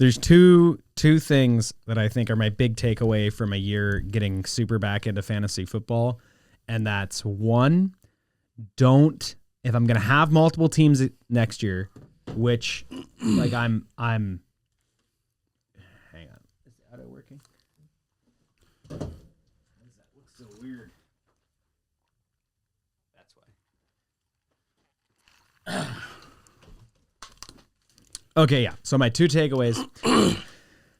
There's two things that I think are my big takeaway from a year getting super back into fantasy football. And that's one, if I'm going to have multiple teams next year, which like I'm hang on. Is the auto working? Why does that look so weird? That's why. Okay, yeah. So my two takeaways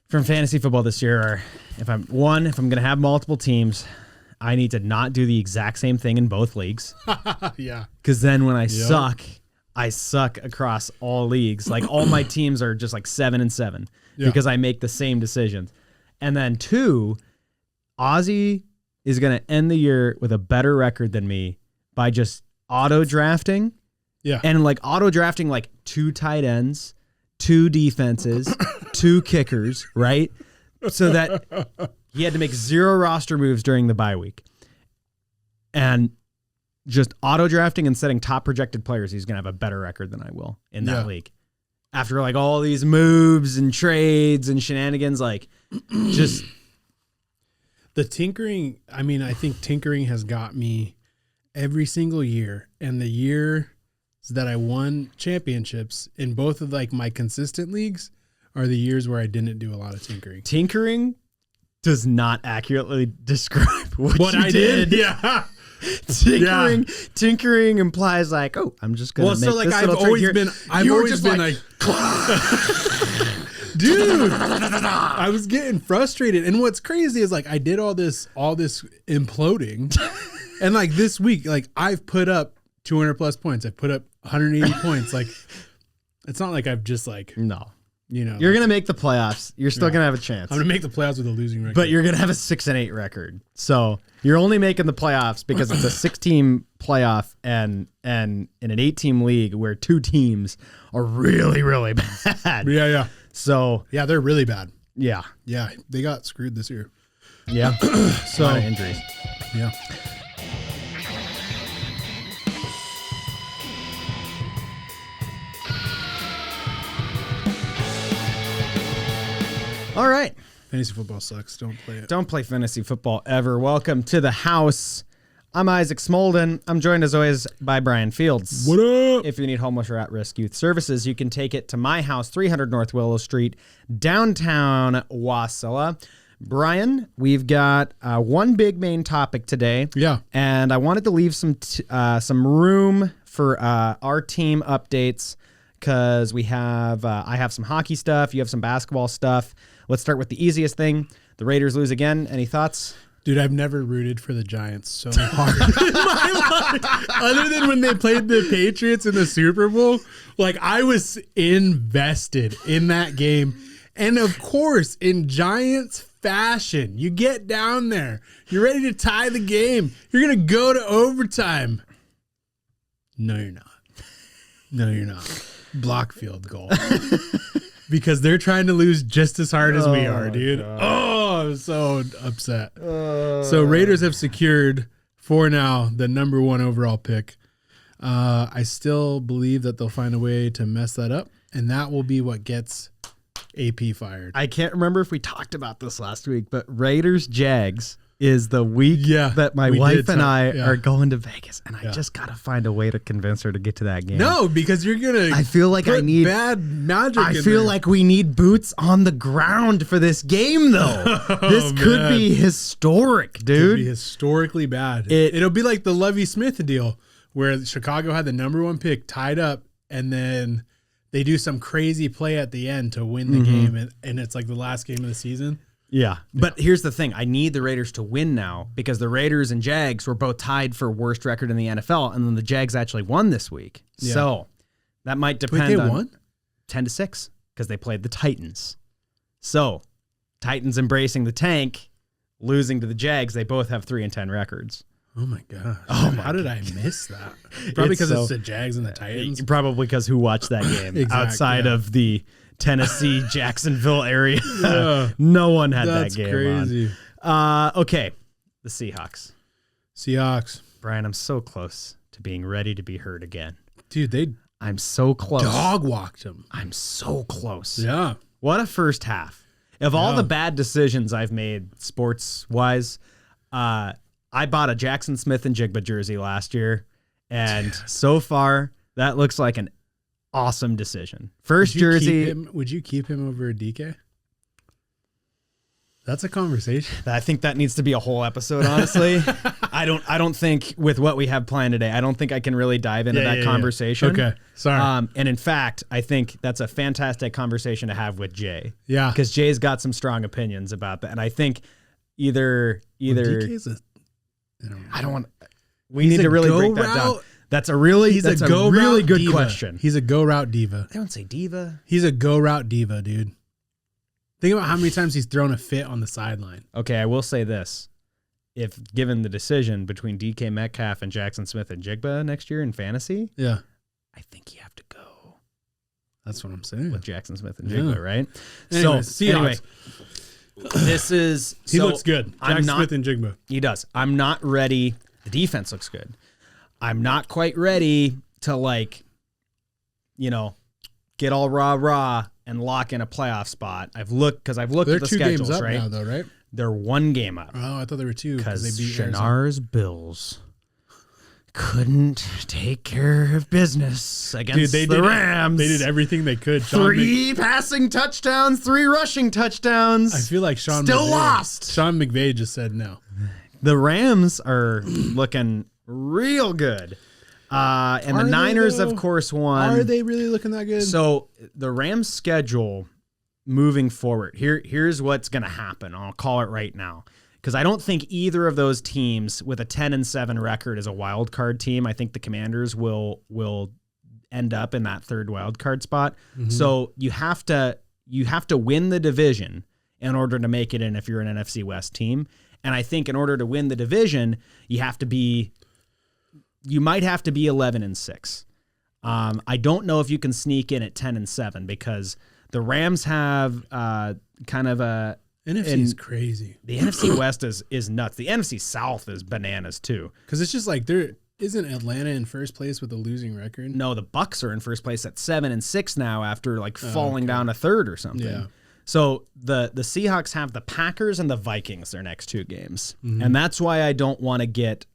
from fantasy football this year are if I'm going to have multiple teams, I need to not do the exact same thing in both leagues. Yeah. Because then when I suck across all leagues. Like all my teams are just like 7-7 because I make the same decisions. And then two, Ozzy is going to end the year with a better record than me by just auto drafting. Yeah. And like auto drafting like 2 tight ends, 2 defenses, 2 kickers, right? So that he had to make 0 roster moves during the bye week. And just auto drafting and setting top projected players, he's going to have a better record than I will in that league. After like all these moves and trades and shenanigans, like just the tinkering. I mean, I think tinkering has got me every single year. And the year that I won championships in both of like my consistent leagues are the years where I didn't do a lot of tinkering. Tinkering does not accurately describe what I did. Yeah. Tinkering implies like, oh, I'm just gonna make this I've little always trick been, here. I've always been like, dude, I was getting frustrated. And what's crazy is like I did all this imploding, and like this week, like I've put up 200 plus points. I've put up 180 points. Like it's not like I've just like no. You know, you're gonna make the playoffs. You're still gonna have a chance. I'm gonna make the playoffs with a losing record, but you're gonna have a 6-8 record. So you're only making the playoffs because it's a 6-team playoff and in an 8-team league where 2 teams are really, really bad. Yeah. So yeah, they're really bad. Yeah, they got screwed this year. Yeah, so a lot of injuries. Yeah. All right. Fantasy football sucks. Don't play it. Don't play fantasy football ever. Welcome to the house. I'm Isaac Smolden. I'm joined as always by Brian Fields. What up? If you need homeless or at-risk youth services, you can take it to my house, 300 North Willow Street, downtown Wasilla. Brian, we've got one big main topic today. Yeah. And I wanted to leave some room for our team updates because we have I have some hockey stuff. You have some basketball stuff. Let's start with the easiest thing. The Raiders lose again. Any thoughts? Dude, I've never rooted for the Giants so hard in my life. Other than when they played the Patriots in the Super Bowl. Like, I was invested in that game. And, of course, in Giants fashion, you get down there. You're ready to tie the game. You're going to go to overtime. No, you're not. No, you're not. Block field goal. Because they're trying to lose just as hard as we are, dude. God. Oh, I'm so upset. So Raiders have secured, for now, the number 1 overall pick. I still believe that they'll find a way to mess that up, and that will be what gets AP fired. I can't remember if we talked about this last week, but Raiders-Jags is the week that my wife and I are going to Vegas, and I just got to find a way to convince her to get to that game. No, because you're going to I feel like I need bad magic I feel there. like we need boots on the ground for this game, though. This could be historic, dude. It could be historically bad. It'll be like the Lovie Smith deal, where Chicago had the number 1 pick tied up, and then they do some crazy play at the end to win the game, and it's like the last game of the season. Yeah. But here's the thing. I need the Raiders to win now because the Raiders and Jags were both tied for worst record in the NFL, and then the Jags actually won this week. Yeah. So that might depend on... They won? 10-6 because they played the Titans. So Titans embracing the tank, losing to the Jags. They both have 3-10 records. Oh, my gosh. How did I miss that? Probably because it's the Jags and the Titans. Probably because who watched that game outside of the Tennessee, Jacksonville area. No one had that game crazy. Okay, the Seahawks. Brian, I'm so close to being ready to be heard again. Dude, I'm so close. Dog walked him. I'm so close. Yeah. What a first half. Of all the bad decisions I've made sports-wise, I bought a Jackson Smith and Jigba jersey last year, and so far, that looks like an awesome decision. First jersey. Would you keep him over DK? That's a conversation. I think that needs to be a whole episode, honestly. I don't think with what we have planned today, I don't think I can really dive into that conversation. Okay. Sorry. And in fact, I think that's a fantastic conversation to have with Jay. Yeah. Because Jay's got some strong opinions about that. And I think either DK's I don't want we need to really break that down. That's a really good diva. question. He's a go route diva. I don't say diva. He's a go route diva, dude. Think about how many times he's thrown a fit on the sideline. Okay, I will say this. If given the decision between DK Metcalf and Jackson Smith and Jigba next year in fantasy, yeah, I think you have to go. That's what I'm saying. With Jackson Smith and Jigba, right? Anyway, this is... He looks good. Smith and Jigba. He does. I'm not ready. The defense looks good. I'm not quite ready to, get all rah-rah and lock in a playoff spot. I've looked at the schedules, up right? Now, though, right? They're one game up. Oh, I thought there were two because they beat Shanar's Bills couldn't take care of business against the Rams. They did everything they could. Three passing touchdowns, 3 rushing touchdowns. I feel like Sean lost. Sean McVay just said no. The Rams are looking real good. And the Niners, of course, won. Are they really looking that good? So the Rams' schedule moving forward, here's what's going to happen. I'll call it right now. Because I don't think either of those teams with a 10-7 record is a wild card team. I think the Commanders will end up in that third wild card spot. Mm-hmm. So you have to win the division in order to make it in if you're an NFC West team. And I think in order to win the division, you might have to be 11-6. I don't know if you can sneak in at 10-7 because the Rams have kind of a NFC is crazy. The NFC West is nuts. The NFC South is bananas too. Because it's just like there isn't Atlanta in first place with a losing record. No, the Bucks are in first place at 7-6 now after falling down a third or something. Yeah. So the Seahawks have the Packers and the Vikings their next 2 games. Mm-hmm. And that's why I don't want to get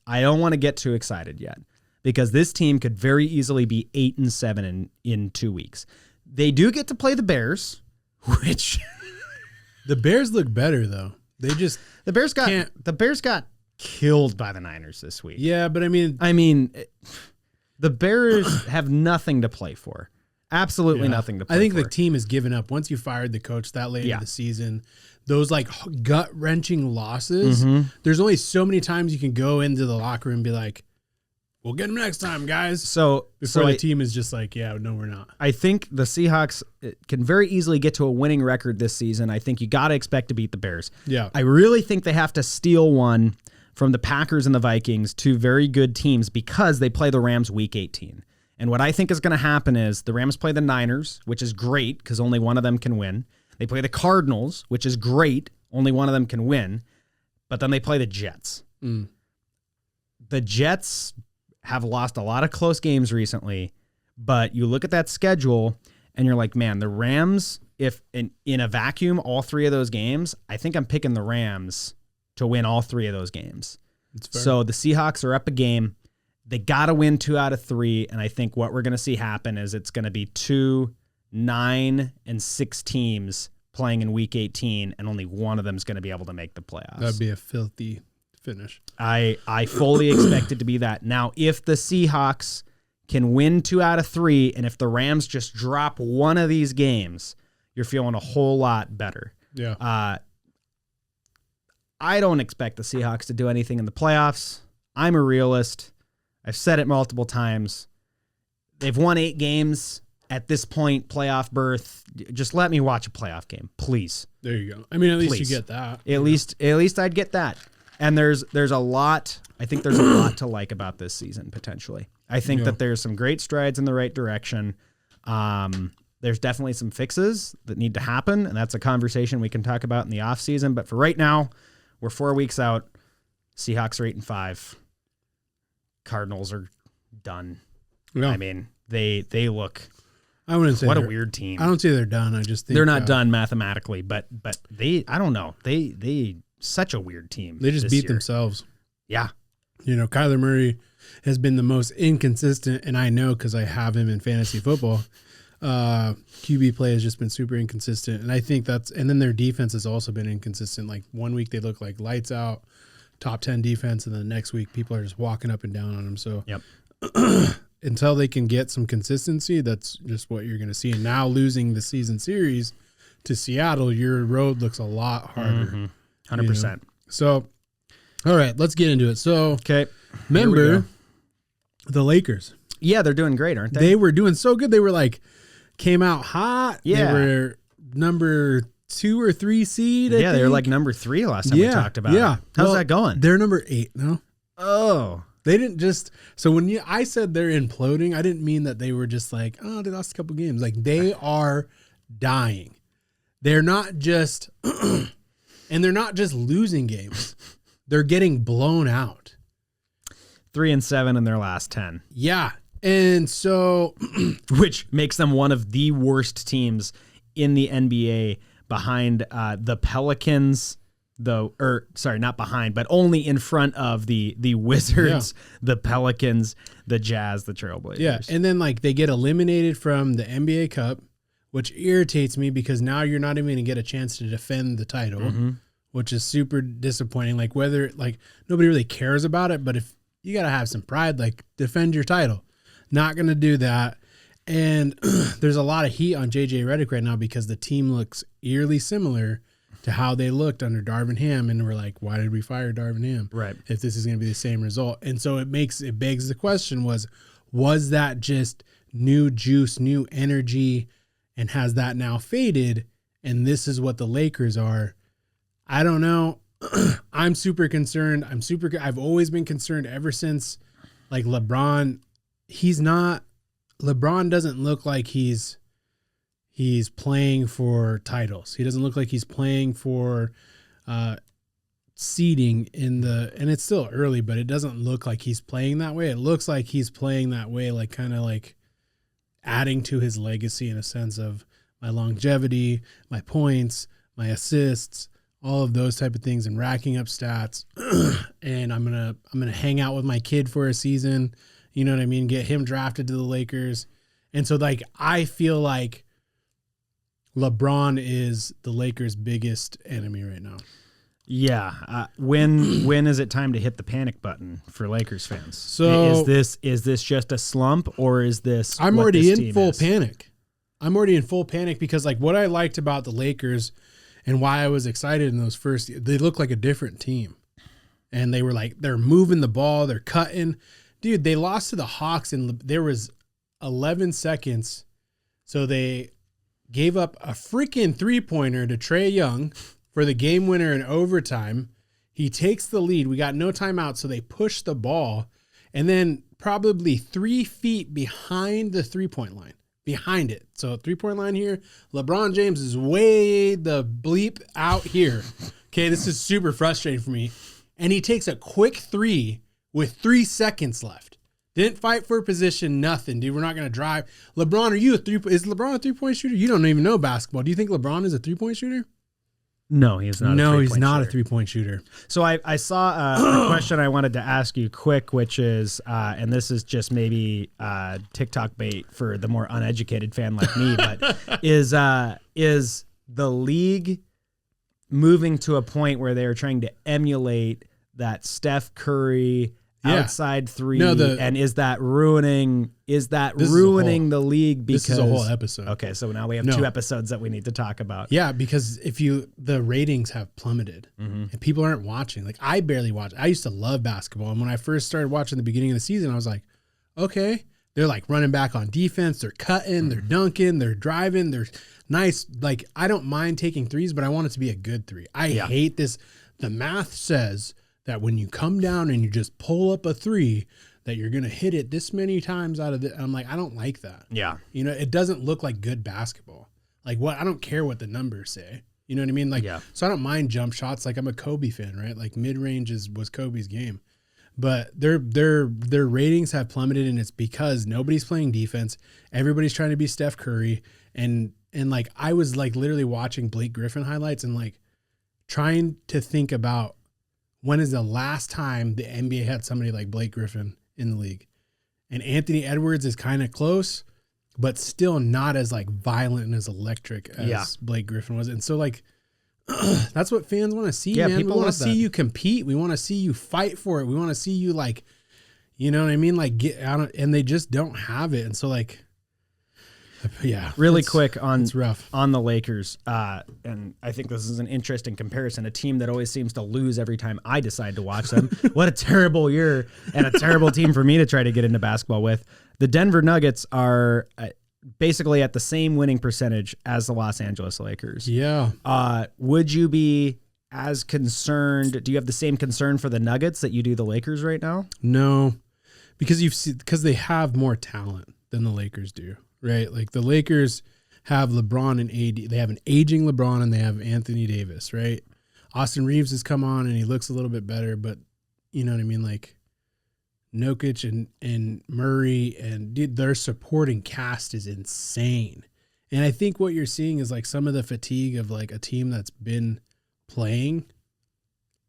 too excited yet. Because this team could very easily be 8-7 in 2 weeks. They do get to play the Bears, which the Bears look better though. The Bears got killed by the Niners this week. Yeah, but I mean the Bears have nothing to play for. Absolutely nothing to play for. I think the team has given up once you fired the coach that late in the season. Those gut-wrenching losses, there's only so many times you can go into the locker room and be like, we'll get them next time, guys. Before the team is just like, yeah, no, we're not. I think the Seahawks can very easily get to a winning record this season. I think you got to expect to beat the Bears. Yeah. I really think they have to steal one from the Packers and the Vikings, 2 very good teams, because they play the Rams week 18. And what I think is going to happen is the Rams play the Niners, which is great because only one of them can win. They play the Cardinals, which is great. Only one of them can win. But then they play the Jets. Mm. The Jets have lost a lot of close games recently, but you look at that schedule and you're like, man, the Rams, if in a vacuum, all 3 of those games, I think I'm picking the Rams to win all 3 of those games. So the Seahawks are up a game. They got to win 2 out of 3, and I think what we're going to see happen is it's going to be 2, 9, and 6 teams playing in Week 18, and only one of them is going to be able to make the playoffs. That'd be a filthy finish. I fully expect it to be that. Now, if the Seahawks can win 2 out of 3, and if the Rams just drop one of these games, you're feeling a whole lot better. Yeah. I don't expect the Seahawks to do anything in the playoffs. I'm a realist. I've said it multiple times. They've won 8 games. At this point, playoff berth, just let me watch a playoff game, please. There you go. I mean, at least you get that. At least I'd get that. And there's a lot, I think there's a lot to like about this season, potentially. I think that there's some great strides in the right direction. There's definitely some fixes that need to happen, and that's a conversation we can talk about in the offseason. But for right now, we're 4 weeks out. Seahawks are 8-5. Cardinals are done. Yeah. I mean, they look I wouldn't say what a weird team. I don't say they're done. I just think they're not done mathematically, but they, I don't know. They such a weird team. They just beat themselves. Yeah. You know, Kyler Murray has been the most inconsistent, and I know because I have him in fantasy football. QB play has just been super inconsistent, and I think and then their defense has also been inconsistent. Like one week they look like lights out, top 10 defense, and then the next week people are just walking up and down on them. So yep. Until they can get some consistency, that's just what you're going to see. And now losing the season series to Seattle, your road looks a lot harder. 100%. You know? So, all right, let's get into it. So, okay, remember the Lakers. Yeah, they're doing great, aren't they? They were doing so good. They were like, came out hot. Yeah. They were number 2 or 3 seed. Yeah, they were like number 3 last time we talked about it. How's that going? They're number 8 now. Oh. They didn't just, so when I said they're imploding, I didn't mean that they were just like, oh, they lost a couple games. Like they are dying. They're not just, and they're not just losing games. They're getting blown out. 3-7 in their last 10. Yeah. And so, which makes them one of the worst teams in the NBA behind the Pelicans, not behind, but only in front of the Wizards, the Pelicans, the Jazz, the Trailblazers. Yeah, and then like they get eliminated from the NBA Cup, which irritates me because now you're not even going to get a chance to defend the title, which is super disappointing. Like whether like nobody really cares about it, but if you got to have some pride, like defend your title. Not going to do that. And there's a lot of heat on JJ Redick right now because the team looks eerily similar to how they looked under Darvin Ham, and we're like, why did we fire Darvin Ham? Right. If this is going to be the same result. And so it begs the question was that just new juice, new energy, and has that now faded? And this is what the Lakers are. I don't know. I'm super concerned. I've always been concerned ever since like LeBron doesn't look like he's playing for titles. He doesn't look like he's playing for seeding and it's still early, but it doesn't look like he's playing that way. It looks like he's playing that way, like kind of like adding to his legacy in a sense of my longevity, my points, my assists, all of those type of things, and racking up stats. And I'm gonna hang out with my kid for a season. You know what I mean? Get him drafted to the Lakers. And so like I feel like LeBron is the Lakers' biggest enemy right now. Yeah. When is it time to hit the panic button for Lakers fans? So is this just a slump, or is this? I'm already in full panic. I'm already in full panic because like what I liked about the Lakers and why I was excited in those first, they look like a different team, and they were like they're moving the ball, they're cutting. Dude, they lost to the Hawks and there was 11 seconds, so they gave up a freaking 3-pointer to Trae Young for the game winner in overtime. He takes the lead. We got no timeout, so they push the ball. And then probably 3 feet behind the 3-point line, behind it. So 3-point line here. LeBron James is way the bleep out here. Okay, this is super frustrating for me. And he takes a quick 3 with 3 seconds left. Didn't fight for a position, nothing, dude. We're not going to drive. LeBron, is LeBron a 3-point shooter? You don't even know basketball. Do you think LeBron is a 3-point shooter? No, he's not. No, he's not a 3-point shooter. So I saw a question I wanted to ask you quick, which is, and this is just maybe TikTok bait for the more uneducated fan like me, but is the league moving to a point where they are trying to emulate that Steph Curry outside 3, and is that ruining the league? Because this is a whole episode. Okay, so now we have 2 episodes that we need to talk about. Yeah, because the ratings have plummeted and people aren't watching. Like I barely watch. I used to love basketball, and when I first started watching the beginning of the season, I was like, okay, they're like running back on defense, they're cutting, they're dunking, they're driving, they're nice. Like I don't mind taking threes, but I want it to be a good 3. I hate this. The math says that when you come down and you just pull up a 3, that you're going to hit it this many times out of it. I'm like, I don't like that. Yeah. You know, it doesn't look like good basketball. Like I don't care what the numbers say. You know what I mean? Like, so I don't mind jump shots. Like I'm a Kobe fan, right? Like mid-range was Kobe's game. but their ratings have plummeted, and it's because nobody's playing defense. Everybody's trying to be Steph Curry, and like I was like literally watching Blake Griffin highlights and like trying to think about when is the last time the NBA had somebody like Blake Griffin in the league. And Anthony Edwards is kind of close, but still not as like violent and as electric as Blake Griffin was. And so like, that's what fans want to see, man. We want to see you compete. We want to see you fight for it. We want to see you like, you know what I mean? Like get out, and they just don't have it. And so like, yeah, really quick it's rough on the Lakers. And I think this is an interesting comparison. A team that always seems to lose every time I decide to watch them. What a terrible year and a terrible team for me to try to get into basketball with. The Denver Nuggets are basically at the same winning percentage as the Los Angeles Lakers. Yeah. Would you be as concerned? Do you have the same concern for the Nuggets that you do the Lakers right now? No, because they have more talent than the Lakers do. Right, like the Lakers have LeBron and AD. They have an aging LeBron and they have Anthony Davis. Right, Austin Reeves has come on and he looks a little bit better, but you know what I mean. Like Jokic and Murray and their supporting cast is insane. And I think what you're seeing is like some of the fatigue of like a team that's been playing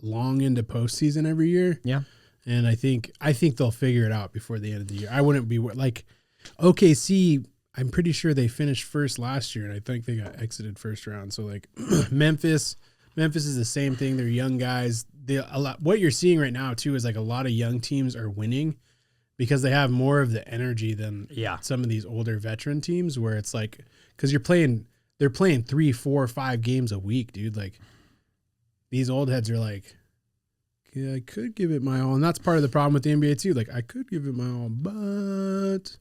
long into postseason every year. Yeah, and I think they'll figure it out before the end of the year. I wouldn't be like OKC. I'm pretty sure they finished first last year, and I think they got exited first round. So like Memphis is the same thing. They're young guys. What you're seeing right now too is like a lot of young teams are winning because they have more of the energy than some of these older veteran teams, where it's like because they're playing 3, 4, 5 games a week, dude. Like these old heads are like, yeah, I could give it my all, and that's part of the problem with the NBA too. Like I could give it my all, but.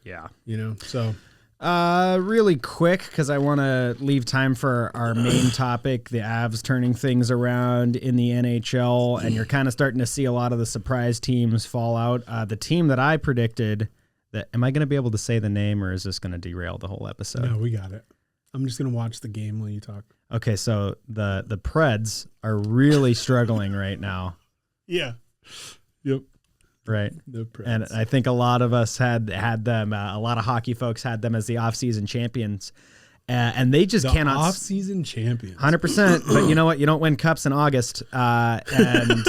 Yeah. You know, so. Really quick, because I want to leave time for our main topic, the Avs turning things around in the NHL, and you're kind of starting to see a lot of the surprise teams fall out. The team that I predicted, am I going to be able to say the name, or is this going to derail the whole episode? No, we got it. I'm just going to watch the game while you talk. Okay, so the Preds are really struggling right now. Yeah. Yep. Right. And I think a lot of us had them, a lot of hockey folks had them as the off-season champions. And they just cannot. Off-season champions. 100%. But you know what? You don't win cups in August. And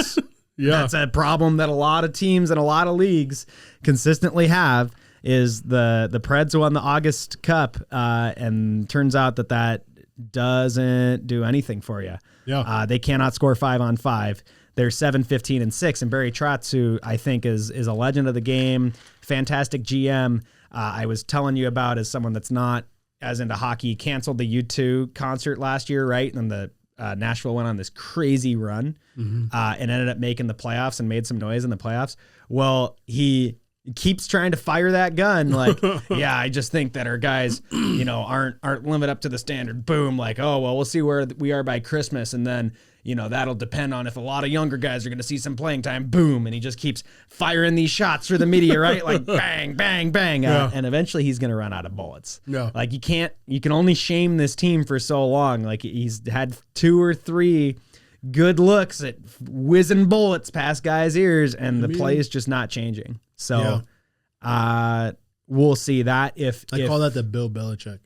that's a problem that a lot of teams and a lot of leagues consistently have, is the Preds won the August Cup. And turns out that doesn't do anything for you. Yeah. They cannot score 5-on-5. They're 7-15-6, and Barry Trotz, who I think is a legend of the game, fantastic GM. I was telling you about as someone that's not as into hockey, canceled the U2 concert last year, right? And the Nashville went on this crazy run and ended up making the playoffs and made some noise in the playoffs. Well, he keeps trying to fire that gun, like, yeah, I just think that our guys, aren't living up to the standard. Boom, like, oh well, we'll see where we are by Christmas, and then that'll depend on if a lot of younger guys are going to see some playing time. Boom, and he just keeps firing these shots through the media, right? Like bang, bang, bang, and eventually he's going to run out of bullets. Yeah, like you can only shame this team for so long. Like he's had 2 or 3 good looks at whizzing bullets past guys' ears, and the play is just not changing. So, we'll see that if I call that the Bill Belichick.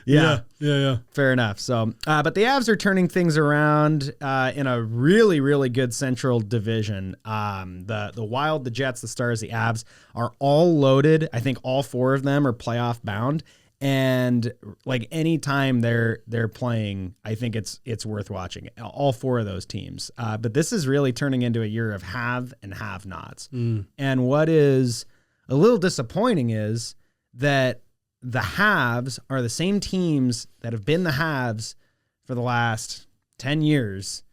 Yeah. Fair enough. So, but the Avs are turning things around in a really, really good Central Division. The Wild, the Jets, the Stars, the Avs are all loaded. I think all 4 of them are playoff bound. And like any time they're playing, I think it's worth watching. All 4 of those teams. But this is really turning into a year of have and have-nots. And what is a little disappointing is that the haves are the same teams that have been the haves for the last 10 years,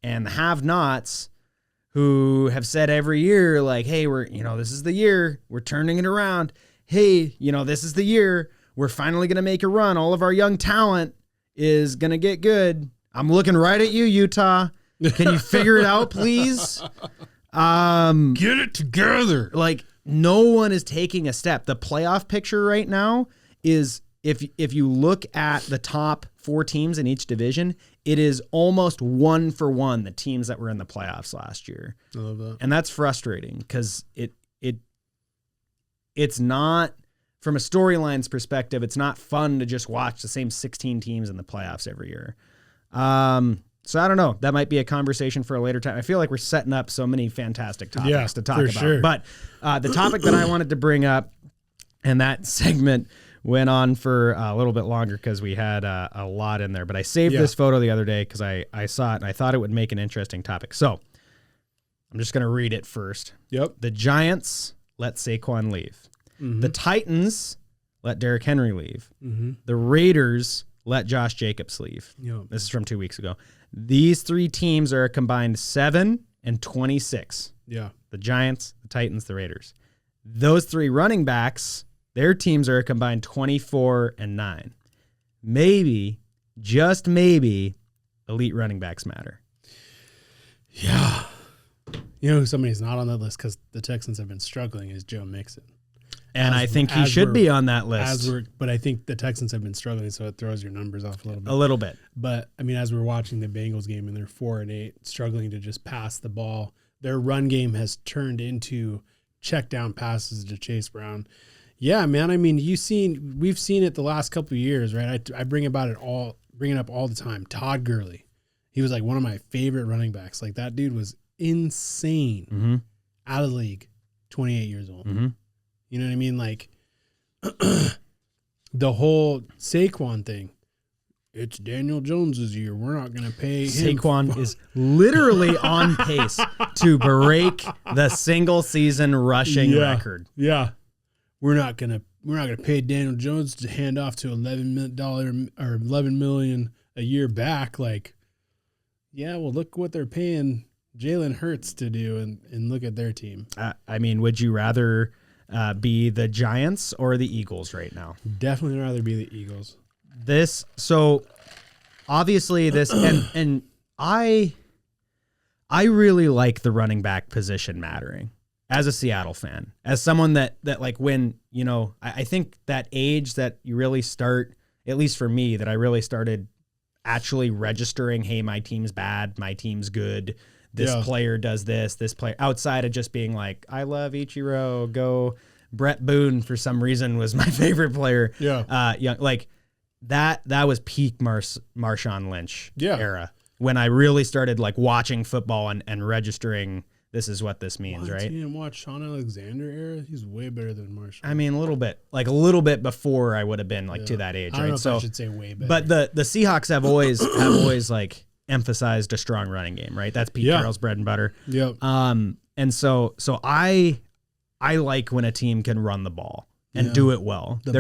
and the have-nots who have said every year, like, hey, this is the year, we're turning it around. Hey, this is the year, we're finally going to make a run. All of our young talent is going to get good. I'm looking right at you, Utah. Can you figure it out, please? Get it together. Like, no one is taking a step. The playoff picture right now is if you look at the top 4 teams in each division, it is almost 1-for-1 the teams that were in the playoffs last year. I love that. And that's frustrating because it's not, from a storylines perspective, it's not fun to just watch the same 16 teams in the playoffs every year. So I don't know. That might be a conversation for a later time. I feel like we're setting up so many fantastic topics to talk about. Sure. But the topic that I wanted to bring up, and that segment went on for a little bit longer because we had a lot in there. But I saved this photo the other day because I saw it and I thought it would make an interesting topic. So I'm just going to read it first. Yep. The Giants let Saquon leave. Mm-hmm. The Titans let Derrick Henry leave. Mm-hmm. The Raiders let Josh Jacobs leave. Yep. This is from 2 weeks ago. These 3 teams are a combined 7-26. Yeah. The Giants, the Titans, the Raiders. Those 3 running backs, their teams are a combined 24-9. Maybe, just maybe, elite running backs matter. Yeah. You know who somebody's not on that list because the Texans have been struggling is Joe Mixon. And I think he should be on that list. But I think the Texans have been struggling, so it throws your numbers off a little bit. A little bit. But, I mean, as we're watching the Bengals game and they're 4-8, struggling to just pass the ball, their run game has turned into check down passes to Chase Brown. Yeah, man. I mean, we've seen it the last couple of years, right? I bring it up all the time. Todd Gurley. He was like one of my favorite running backs. Like that dude was insane. Out of the league, 28 years old. You know what I mean? Like the whole Saquon thing. It's Daniel Jones's year. We're not going to pay him. Saquon is literally on pace to break the single season rushing record. Yeah. We're not gonna pay Daniel Jones to hand off to $11 million a year back. Like, yeah, well, look what they're paying Jalen Hurts to do, and look at their team. I mean, would you rather be the Giants or the Eagles right now? Definitely rather be the Eagles. So obviously and I really like the running back position mattering. As a Seattle fan, as someone that like when, you know, I think that age that you really start, at least for me, that I really started actually registering, hey, my team's bad, my team's good, this player does this player, outside of just being like, I love Ichiro, go Brett Boone for some reason was my favorite player. Like that was peak Marshawn Lynch era when I really started like watching football and registering. This is what this means, right? You didn't watch Sean Alexander era? He's way better than Marshawn. I mean, a little bit before I would have been like to that age, right? I don't know if I should say way better. But the Seahawks have always like emphasized a strong running game, right? That's Pete Carroll's bread and butter. Yep. And so I like when a team can run the ball and do it well. Dude.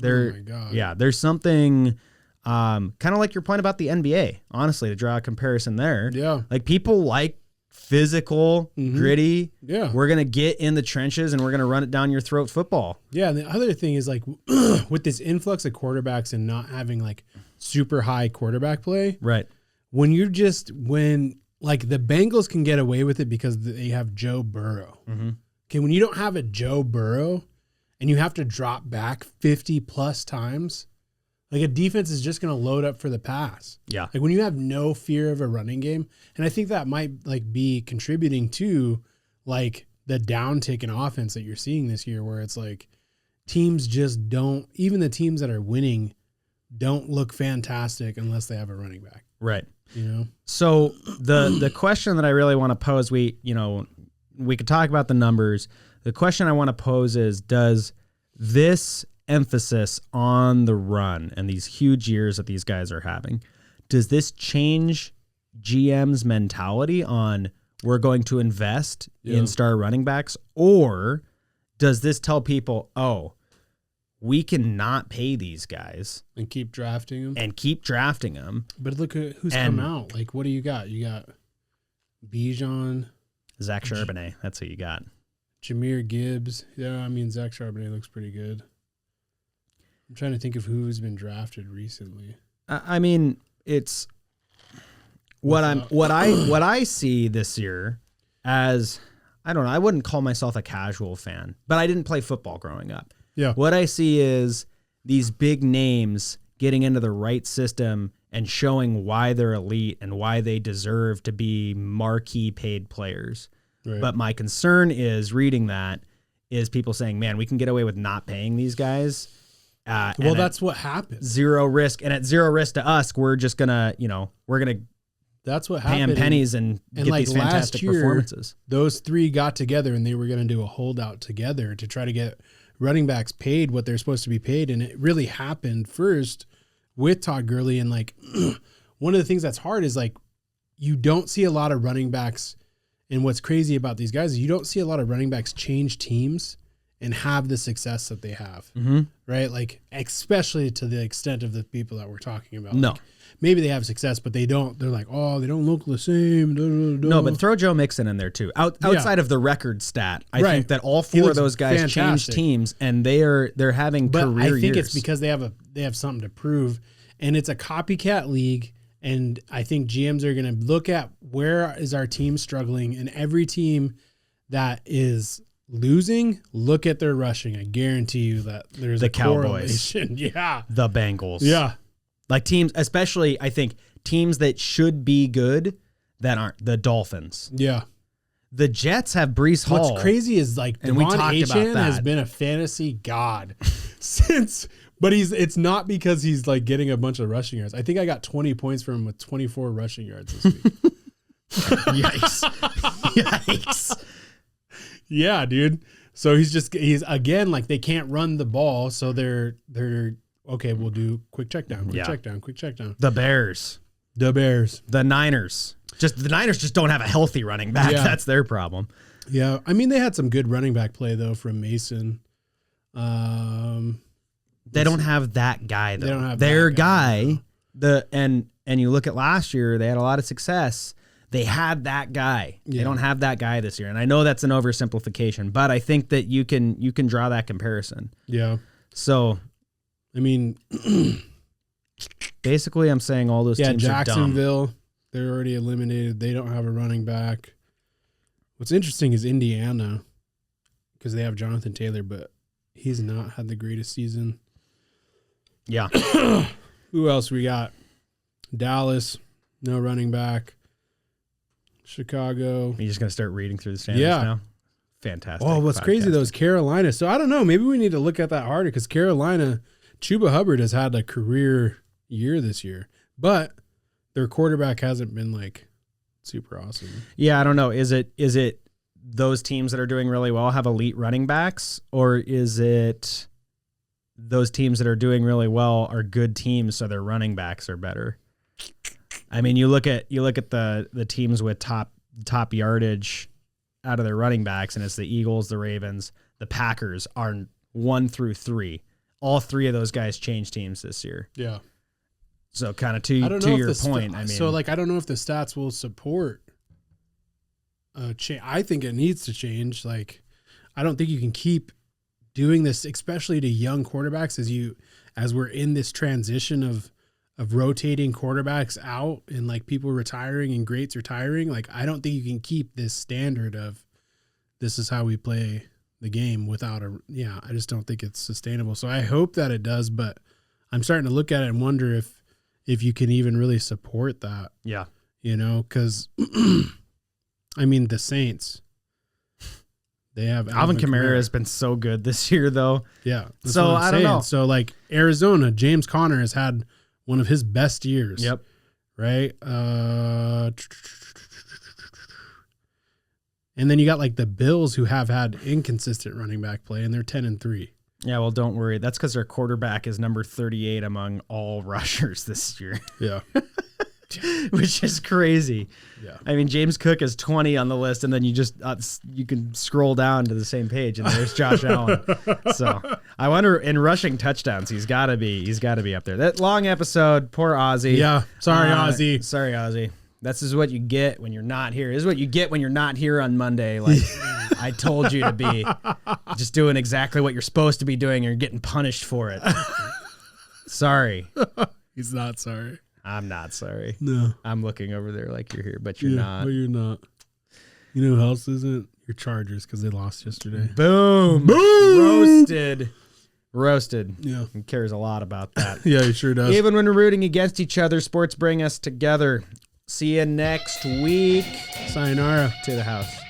Oh my God. Yeah, there's something kind of like your point about the NBA, honestly, to draw a comparison there. Yeah. Like people like physical, gritty. Yeah. We're going to get in the trenches and we're going to run it down your throat football. Yeah. And the other thing is like with this influx of quarterbacks and not having like super high quarterback play. Right. When like the Bengals can get away with it because they have Joe Burrow. Okay. When you don't have a Joe Burrow and you have to drop back 50 plus times, like a defense is just going to load up for the pass. Yeah. Like when you have no fear of a running game. And I think that might like be contributing to like the downtick in offense that you're seeing this year, where it's like teams just don't, even the teams that are winning don't look fantastic unless they have a running back. Right. You know? So the question that I really want to pose, we could talk about the numbers. The question I want to pose is, does this emphasis on the run and these huge years that these guys are having, does this change GM's mentality on we're going to invest in star running backs, or does this tell people, oh, we cannot pay these guys and keep drafting them? But look at who's come out. Like, what do you got? You got Bijan, Zach Charbonnet. That's who you got. Jahmyr Gibbs. Yeah, I mean, Zach Charbonnet looks pretty good. I'm trying to think of who's been drafted recently. I mean, it's what I see this year as, I don't know, I wouldn't call myself a casual fan, but I didn't play football growing up. Yeah. What I see is these big names getting into the right system and showing why they're elite and why they deserve to be marquee paid players. Right. But my concern is reading that is people saying, man, we can get away with not paying these guys. Well, that's what happens. Zero risk. And at zero risk to us, we're just going to, we're going to that's what pay happened. them pennies and get like these fantastic last year, performances. Those three got together and they were going to do a holdout together to try to get running backs paid what they're supposed to be paid. And it really happened first with Todd Gurley. And like one of the things that's hard is like you don't see a lot of running backs. And what's crazy about these guys is you don't see a lot of running backs change teams and have the success that they have, right? Like, especially to the extent of the people that we're talking about. No. Like, maybe they have success, but they don't. They're like, oh, they don't look the same. No, but throw Joe Mixon in there too. Outside of the record stat, I think that all He four looks of those guys fantastic. changed teams, and they're having But career I think years. it's because they have something to prove, and it's a copycat league. And I think GMs are going to look at where is our team struggling, and every team that is losing, look at their rushing. I guarantee you that there's The Cowboys. correlation. Yeah. the Bengals. Yeah. Like teams, especially I think teams that should be good that aren't. The Dolphins. Yeah. The Jets have Brees Hall. What's crazy is like And we Devon talked about Achane has that. been a fantasy god since, but it's not because he's like getting a bunch of rushing yards. I think I got 20 points from him with 24 rushing yards this week. Yikes. Yikes. Yeah, dude. So he's again, like they can't run the ball. So they're okay. We'll do quick check down, quick check down. The Bears. The Bears. The Niners. The Niners just don't have a healthy running back. Yeah. That's their problem. Yeah. I mean, they had some good running back play though from Mason. They don't have that guy though. They don't have their that guy, guy. And you look at last year, they had a lot of success. They had that guy. Yeah. They don't have that guy this year. And I know that's an oversimplification, but I think that you can draw that comparison. Yeah. So I mean, basically I'm saying all those teams are dumb. Jacksonville, they're already eliminated. They don't have a running back. What's interesting is Indiana, because they have Jonathan Taylor, but he's not had the greatest season. Yeah. Who else we got? Dallas, no running back. Chicago. You're just going to start reading through the standings now? Fantastic. Oh, what's crazy though is Carolina. So I don't know. Maybe we need to look at that harder because Carolina, Chuba Hubbard has had a career year this year, but their quarterback hasn't been like super awesome. Yeah, I don't know. Is it those teams that are doing really well have elite running backs, or is it those teams that are doing really well are good teams so their running backs are better? I mean, you look at the teams with top yardage out of their running backs, and it's the Eagles, the Ravens, the Packers are 1 through 3. All three of those guys changed teams this year. Yeah. So kind of to your point, I mean, so like I don't know if the stats will support. I think it needs to change. Like, I don't think you can keep doing this, especially to young quarterbacks, as we're in this transition of rotating quarterbacks out and like people retiring and greats retiring. Like, I don't think you can keep this standard of this is how we play the game without I just don't think it's sustainable. So I hope that it does, but I'm starting to look at it and wonder if you can even really support that. Yeah. Because I mean, the Saints, they have Alvin Kamara has been so good this year, though. Yeah. So I don't know. So like Arizona, James Conner has had one of his best years. Yep. Right. And then you got like the Bills, who have had inconsistent running back play, and they're 10-3. Yeah, well, don't worry. That's because their quarterback is number 38 among all rushers this year. Yeah. Which is crazy. Yeah. I mean, James Cook is 20 on the list, and then you just you can scroll down to the same page, and there's Josh Allen. So I wonder, in rushing touchdowns, he's got to be up there. That long episode, poor Ozzy. Yeah. Sorry, Ozzy. Sorry, Ozzy. This is what you get when you're not here. This is what you get when you're not here on Monday. Like I told you to be, just doing exactly what you're supposed to be doing, and you're getting punished for it. Sorry. He's not sorry. I'm not sorry. No. I'm looking over there like you're here, but you're not. But you're not. You know who else isn't? Your Chargers, because they lost yesterday. Boom. Boom. Roasted. Roasted. Yeah. He cares a lot about that. Yeah, he sure does. Even when we're rooting against each other, sports bring us together. See you next week. Sayonara. To the house.